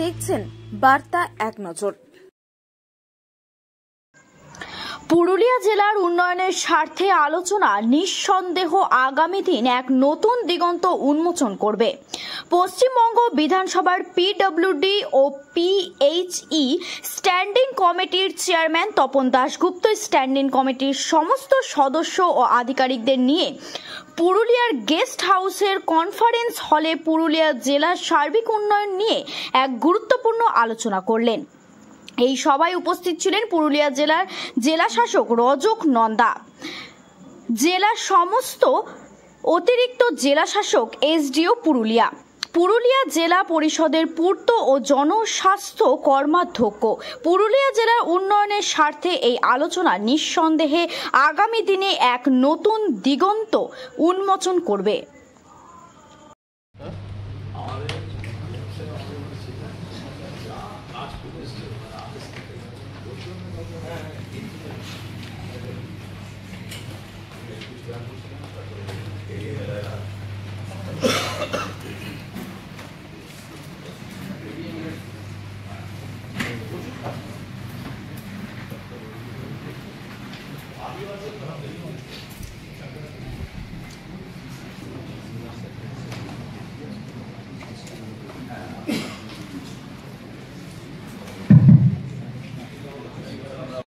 দেখছেন বার্তা এক নজর। পুরুলিয়া জেলার উন্নয়নের স্বার্থে আলোচনা নিঃসন্দেহ আগামী দিন এক নতুন দিগন্ত উন্মোচন করবে। পশ্চিমবঙ্গ বিধানসভার পিডব্লিউডি ও পিএইচই স্ট্যান্ডিং কমিটির চেয়ারম্যান তপন দাশগুপ্ত স্ট্যান্ডিং কমিটির সমস্ত সদস্য ও আধিকারিকদের নিয়ে পুরুলিয়ার গেস্ট হাউসের কনফারেন্স হলে পুরুলিয়া জেলার সার্বিক উন্নয়ন নিয়ে এক গুরুত্বপূর্ণ আলোচনা করলেন। এই সভায় উপস্থিত ছিলেন পুরুলিয়া জেলার জেলা শাসক রজক নন্দা, জেলার সমস্ত অতিরিক্ত জেলা শাসক এসডিও পুরুলিয়া, পুরুলিয়া জেলা পরিষদের পূর্ত ও জনস্বাস্থ্য কর্মাধ্যক্ষ। পুরুলিয়া জেলার উন্নয়নের স্বার্থে এই আলোচনা নিঃসন্দেহে আগামী দিনে এক নতুন দিগন্ত উন্মোচন করবে।